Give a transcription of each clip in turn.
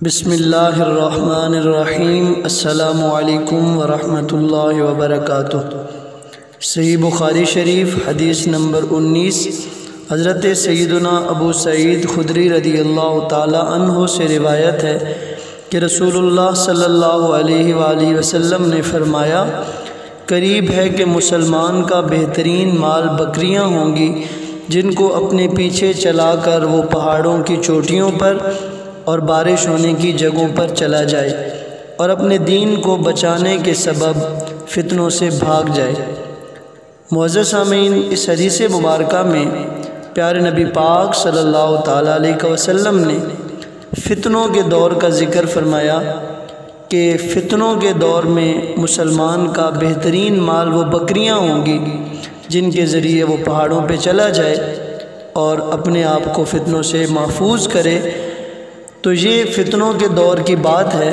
بسم اللہ الرحمن الرحیم۔ السلام علیکم ورحمۃ اللہ وبرکاتہ۔ صحیح بخاری شریف حدیث نمبر 19، حضرت سیدنا ابو سعید خدری رضی اللہ تعالی عنہ سے روایت ہے کہ رسول اللہ صلی اللہ علیہ وآلہ وسلم نے فرمایا، قریب ہے کہ مسلمان کا بہترین مال بکریاں ہوں گی جن کو اپنے پیچھے چلا کر وہ پہاڑوں کی چوٹیوں پر اور بارش ہونے کی جگہوں پر چلا جائے اور اپنے دین کو بچانے کے سبب فتنوں سے بھاگ جائے۔ معزز سامعین، اس حدیث مبارکہ میں پیارے نبی پاک صلی اللہ تعالیٰ علیہ وسلم نے فتنوں کے دور کا ذکر فرمایا کہ فتنوں کے دور میں مسلمان کا بہترین مال وہ بکریاں ہوں گی جن کے ذریعے وہ پہاڑوں پہ چلا جائے اور اپنے آپ کو فتنوں سے محفوظ کرے۔ تو یہ فتنوں کے دور کی بات ہے۔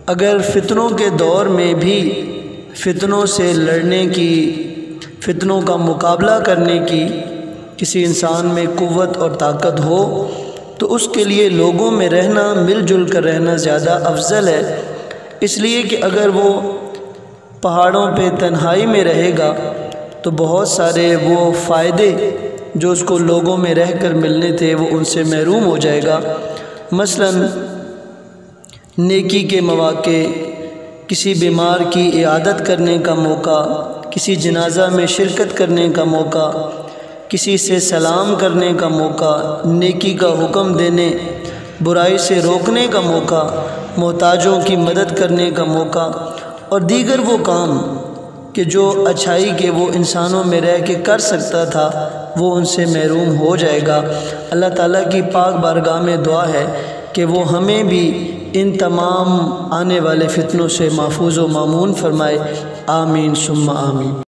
اگر فتنوں کے دور میں بھی فتنوں سے لڑنے کی، فتنوں کا مقابلہ کرنے کی کسی انسان میں قوت اور طاقت ہو تو اس کے لیے لوگوں میں رہنا، مل جل کر رہنا زیادہ افضل ہے، اس لیے کہ اگر وہ پہاڑوں پہ تنہائی میں رہے گا تو بہت سارے وہ فائدے جو اس کو لوگوں میں رہ کر ملنے تھے وہ ان سے محروم ہو جائے گا۔ مثلا نیکی کے مواقع، کسی بیمار کی عیادت کرنے کا موقع، کسی جنازہ میں شرکت کرنے کا موقع، کسی سے سلام کرنے کا موقع، نیکی کا حکم دینے، برائی سے روکنے کا موقع، محتاجوں کی مدد کرنے کا موقع اور دیگر وہ کام کہ جو اچھائی کے وہ انسانوں میں رہ کے کر سکتا تھا وہ ان سے محروم ہو جائے گا۔ اللہ تعالیٰ کی پاک بارگاہ میں دعا ہے کہ وہ ہمیں بھی ان تمام آنے والے فتنوں سے محفوظ و مامون فرمائے۔ آمین ثم آمین۔